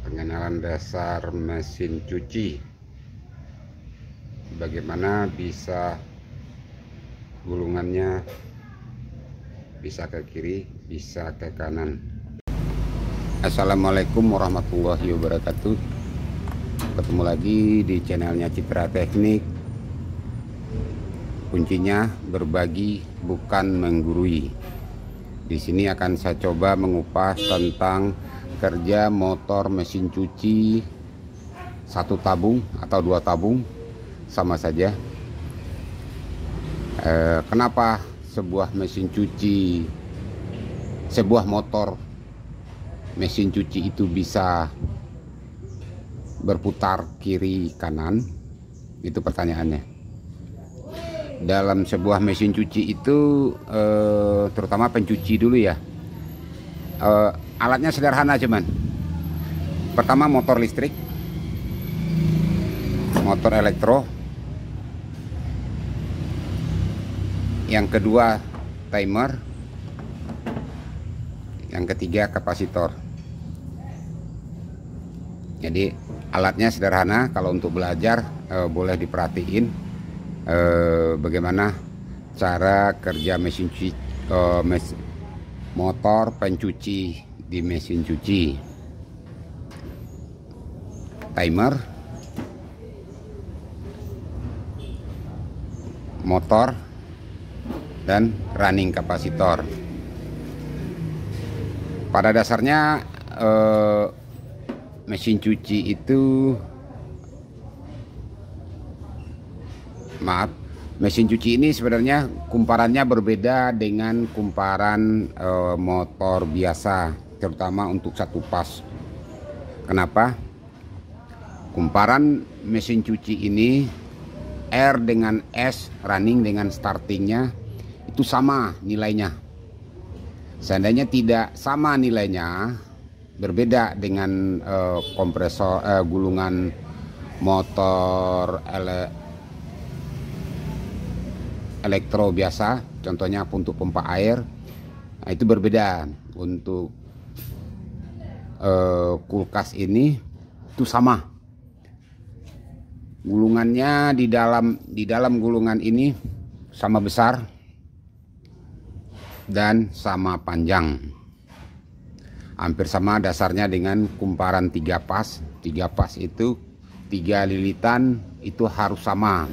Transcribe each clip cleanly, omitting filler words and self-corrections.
pengenalan dasar mesin cuci, bagaimana bisa gulungannya bisa ke kiri, bisa ke kanan. Assalamualaikum warahmatullahi wabarakatuh. Ketemu lagi di channelnya Citra Teknik. Kuncinya berbagi, bukan menggurui. Di sini akan saya coba mengupas tentang kerja motor mesin cuci satu tabung atau dua tabung sama saja. Kenapa sebuah motor mesin cuci itu bisa berputar kiri kanan? Itu pertanyaannya. Dalam sebuah mesin cuci itu terutama pencuci dulu ya, alatnya sederhana cuman. Pertama motor listrik, motor elektro. Yang kedua timer. Yang ketiga kapasitor. Jadi alatnya sederhana. Kalau untuk belajar boleh diperhatiin bagaimana cara kerja mesin cuci, motor pencuci di mesin cuci. Timer, motor, dan running kapasitor. Pada dasarnya mesin cuci itu mesin cuci ini sebenarnya kumparannya berbeda dengan kumparan motor biasa, terutama untuk satu pas. Kenapa? Kumparan mesin cuci ini R dengan S, running dengan startingnya itu sama nilainya. Seandainya tidak sama nilainya, berbeda dengan kompresor gulungan motor elektro biasa, contohnya untuk pompa air, nah, itu berbeda. Untuk kulkas ini itu sama. Gulungannya di dalam gulungan ini sama besar dan sama panjang. Hampir sama dasarnya dengan kumparan 3 pas. 3 pas itu 3 lilitan itu harus sama.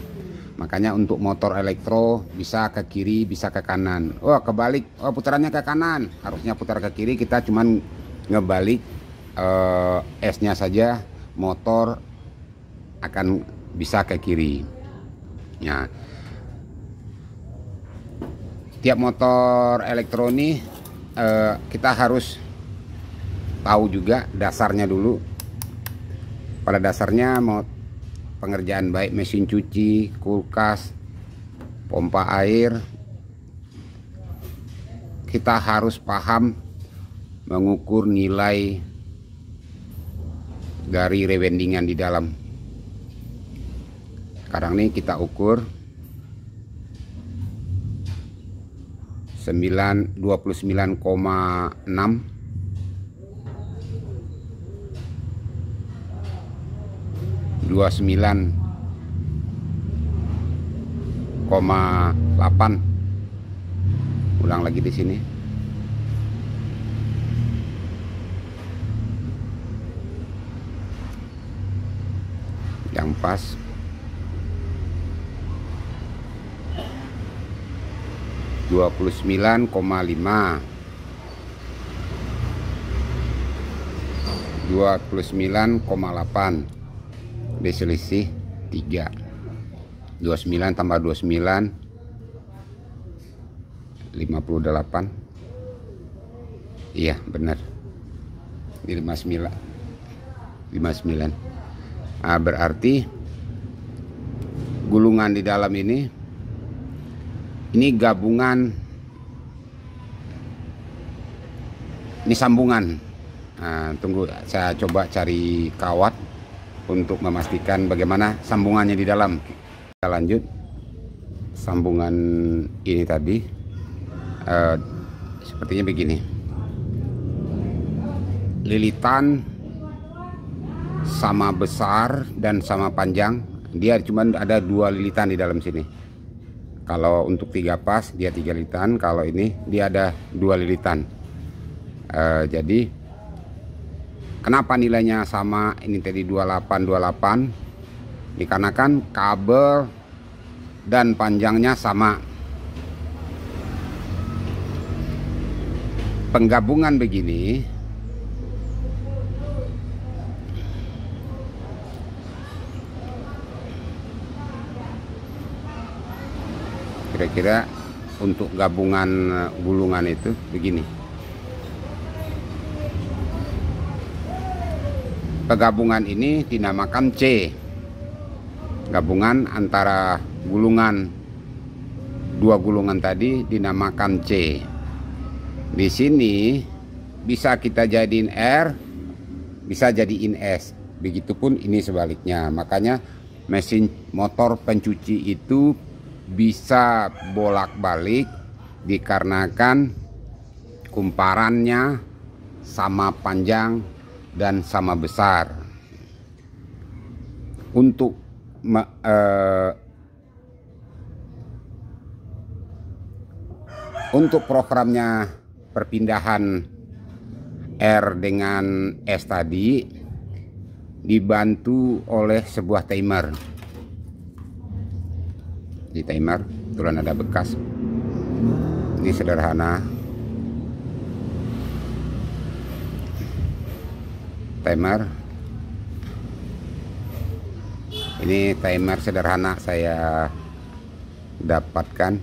Makanya untuk motor elektro bisa ke kiri, bisa ke kanan. Oh kebalik, oh putarannya ke kanan, harusnya putar ke kiri. Kita cuman ngebalik S-nya saja, motor akan bisa ke kiri. Nah, tiap motor elektronik kita harus tahu juga dasarnya dulu. Pada dasarnya pengerjaan baik mesin cuci, kulkas, pompa air, kita harus paham mengukur nilai dari rewendingan di dalam. Sekarang ini kita ukur 29,6, 29,8. Ulang lagi di sini. Yang pas 29,5, 29,8, diselisih 3. 29 tambah 29 58. Iya benar, 59. Nah, berarti gulungan di dalam ini gabungan, ini sambungan. Nah, tunggu saya coba cari kawat untuk memastikan bagaimana sambungannya di dalam. Kita lanjut. Sambungan ini tadi sepertinya begini. Lilitan sama besar dan sama panjang. Dia cuma ada 2 lilitan di dalam sini. Kalau untuk 3 pas dia 3 lilitan, kalau ini dia ada 2 lilitan. Jadi kenapa nilainya sama ini tadi 28 dikarenakan kabel dan panjangnya sama. Penggabungan begini kira-kira untuk gabungan gulungan itu begini. Penggabungan ini dinamakan C. Gabungan antara gulungan 2 gulungan tadi dinamakan C. Di sini bisa kita jadiin R, bisa jadiin S. Begitupun ini sebaliknya. Makanya mesin motor pencuci itu bisa bolak-balik dikarenakan kumparannya sama panjang dan sama besar. Untuk programnya perpindahan R dengan S tadi dibantu oleh sebuah timer. Di timer kebetulan ada bekas. Ini sederhana. Timer. Ini timer sederhana saya dapatkan.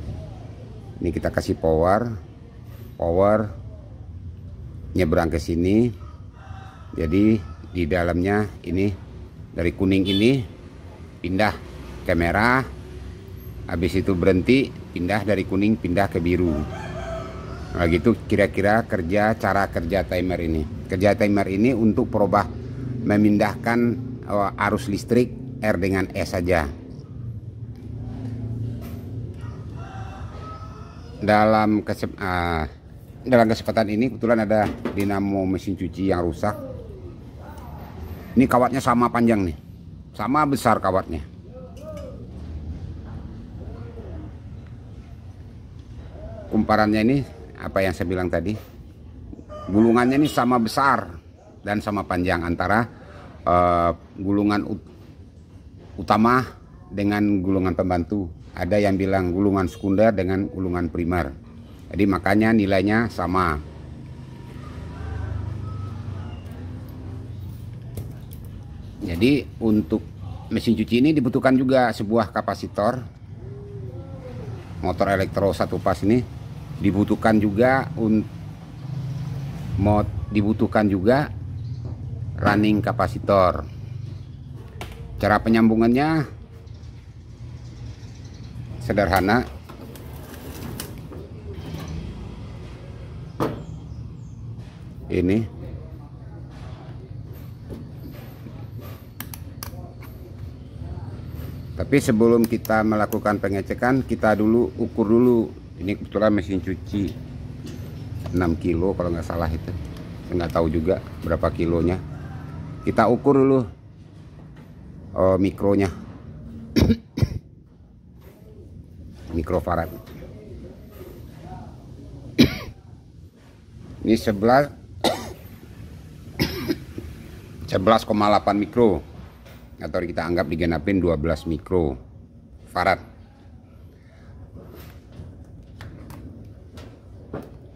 Ini kita kasih power nyebrang ke sini. Jadi di dalamnya ini dari kuning ini pindah ke merah, habis itu berhenti, pindah dari kuning pindah ke biru. Nah gitu kira-kira cara kerja timer ini. Kerja timer ini untuk memindahkan arus listrik R dengan S saja. Dalam kesempatan ini kebetulan ada dinamo mesin cuci yang rusak. Ini kawatnya sama panjang nih, sama besar kawatnya. Kumparannya ini apa yang saya bilang tadi, gulungannya ini sama besar dan sama panjang antara gulungan utama dengan gulungan pembantu. Ada yang bilang gulungan sekunder dengan gulungan primer. Jadi makanya nilainya sama. Jadi untuk mesin cuci ini dibutuhkan juga sebuah kapasitor. Motor elektro 1 pas ini dibutuhkan juga running kapasitor. Cara penyambungannya sederhana. Ini tapi sebelum kita melakukan pengecekan, kita ukur dulu. Ini kebetulan mesin cuci 6 kilo kalau nggak salah itu. Saya nggak tahu juga berapa kilonya. Kita ukur dulu mikronya. Mikrofarad. Ini 11,8 mikro, atau kita anggap digenapin 12 mikro farad.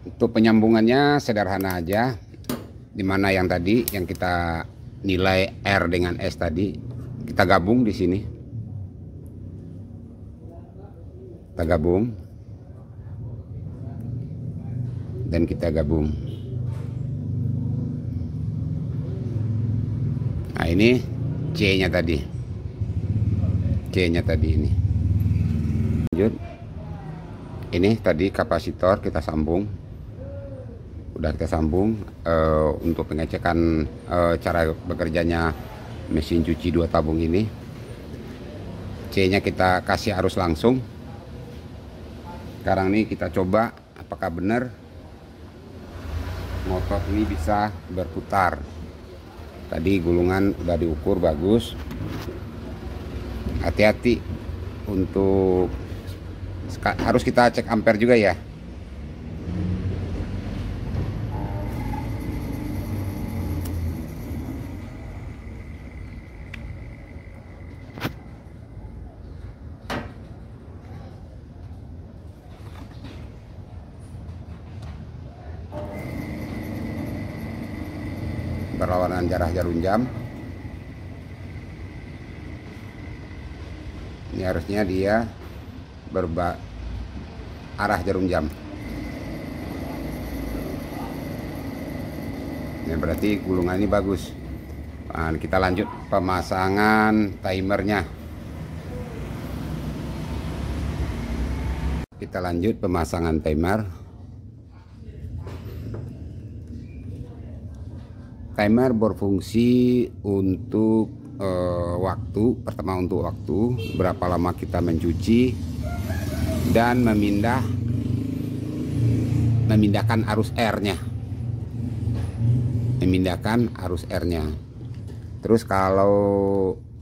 Untuk penyambungannya sederhana aja, dimana yang tadi yang kita nilai R dengan S tadi kita gabung di sini. Kita gabung dan kita gabung. Nah ini C-nya tadi. C-nya tadi ini. Lanjut. Ini tadi kapasitor kita sambung. Udah kita sambung untuk pengecekan cara bekerjanya mesin cuci 2 tabung ini. C-nya kita kasih arus langsung. Sekarang ini kita coba apakah benar motor ini bisa berputar. Tadi gulungan udah diukur bagus. Hati-hati untuk harus kita cek ampere juga ya. Berlawanan arah jarum jam. Ini harusnya dia arah jarum jam. Ini berarti gulungan ini bagus. Nah, kita lanjut pemasangan timernya. Kita lanjut pemasangan timer. Timer berfungsi untuk waktu. Pertama untuk waktu, berapa lama kita mencuci, dan memindahkan arus airnya. Terus kalau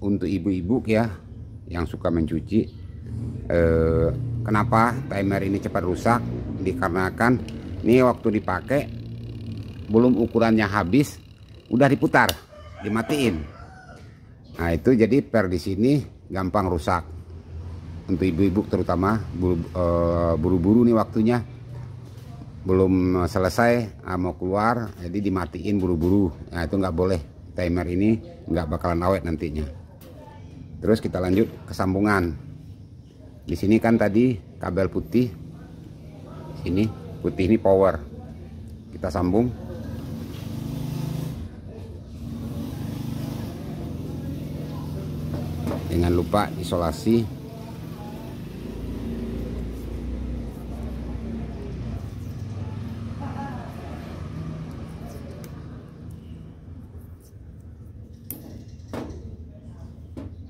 untuk ibu-ibu ya yang suka mencuci, kenapa timer ini cepat rusak? Dikarenakan ini waktu dipakai belum ukurannya habis, udah diputar, dimatiin. Nah itu jadi di sini gampang rusak. Untuk ibu-ibu terutama buru-buru nih waktunya, belum selesai mau keluar, jadi dimatiin buru-buru. Nah itu nggak boleh, timer ini nggak bakalan awet nantinya. Terus kita lanjut ke sambungan. Di sini kan tadi kabel putih, sini putih ini power, kita sambung. Jangan lupa isolasi.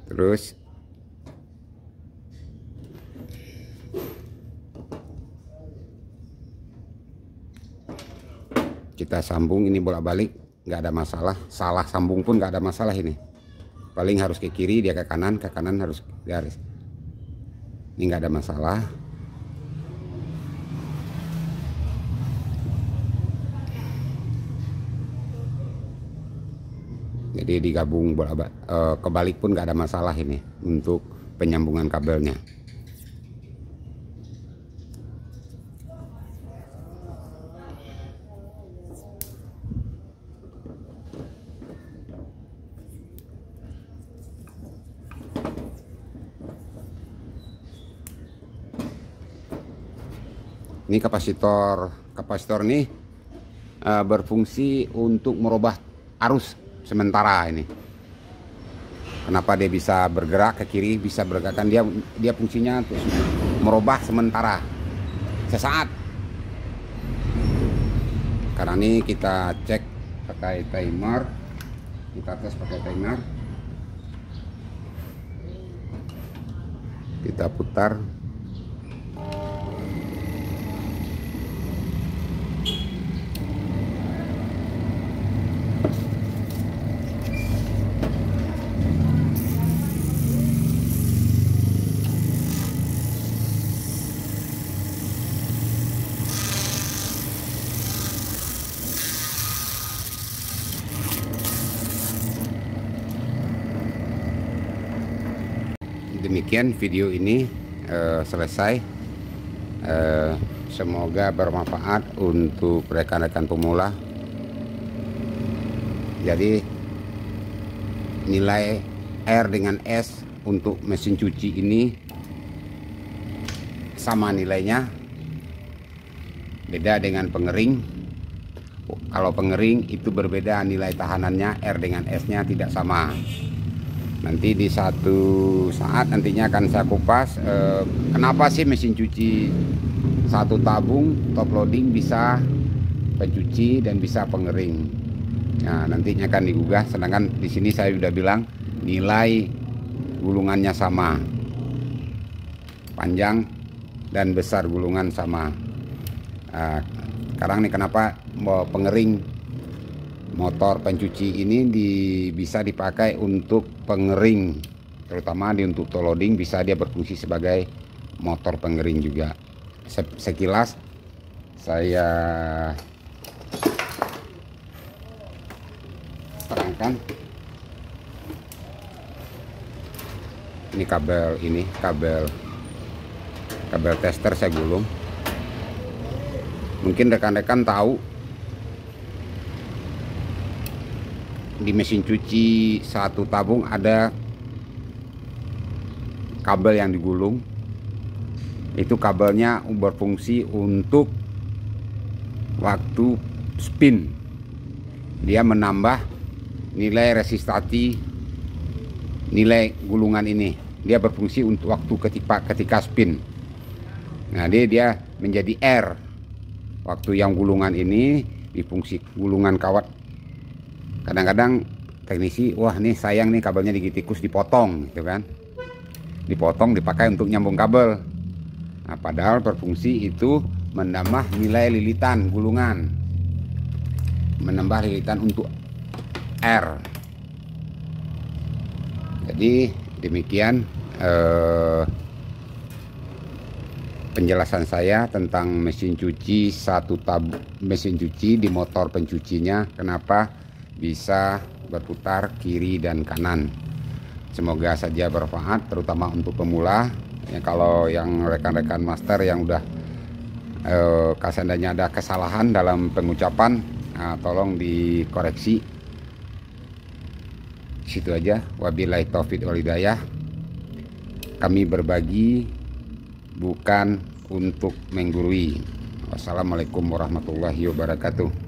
Terus kita sambung ini bolak-balik, nggak ada masalah. Salah sambung pun nggak ada masalah ini. Paling harus ke kiri, dia ke kanan harus garis. Ini nggak ada masalah. Jadi digabung kebalik pun nggak ada masalah ini untuk penyambungan kabelnya. Ini kapasitor ini berfungsi untuk merubah arus sementara ini. Kenapa dia bisa bergerak ke kiri, bisa bergerak, kan dia fungsinya untuk merubah sementara sesaat. Karena ini kita cek pakai timer, kita tes pakai timer, kita putar. Demikian video ini selesai. Semoga bermanfaat untuk rekan-rekan pemula. Jadi nilai R dengan S untuk mesin cuci ini sama nilainya, beda dengan pengering. Kalau pengering itu berbeda nilai tahanannya, R dengan S nya tidak sama. Nanti di satu saat nantinya akan saya kupas kenapa sih mesin cuci satu tabung top loading bisa pencuci dan bisa pengering. Nah nantinya akan digugah, sedangkan di sini saya sudah bilang nilai gulungannya sama, panjang dan besar gulungan sama. Sekarang nih kenapa mau pengering Motor pencuci ini bisa dipakai untuk pengering, terutama untuk tow loading bisa dia berfungsi sebagai motor pengering juga. Sekilas saya terangkan. Ini kabel tester saya gulung. Mungkin rekan-rekan tahu di mesin cuci satu tabung ada kabel yang digulung. Itu kabelnya berfungsi untuk waktu spin, dia menambah nilai resistasi nilai gulungan ini. Dia berfungsi untuk waktu ketika spin. Nah, dia menjadi R. Waktu yang gulungan ini difungsi gulungan kawat. Kadang-kadang teknisi, wah nih sayang nih kabelnya tikus dipotong gitu kan. Dipotong dipakai untuk nyambung kabel. Nah, padahal berfungsi itu menambah nilai lilitan gulungan, menambah lilitan untuk R. Jadi demikian penjelasan saya tentang mesin cuci mesin cuci di motor pencucinya, kenapa bisa berputar kiri dan kanan. Semoga saja bermanfaat, terutama untuk pemula. Ya, kalau yang rekan-rekan master yang udah seandainya ada kesalahan dalam pengucapan, tolong dikoreksi. Situ aja. Wabillahi taufiq wal hidayah. Kami berbagi bukan untuk menggurui. Wassalamualaikum warahmatullahi wabarakatuh.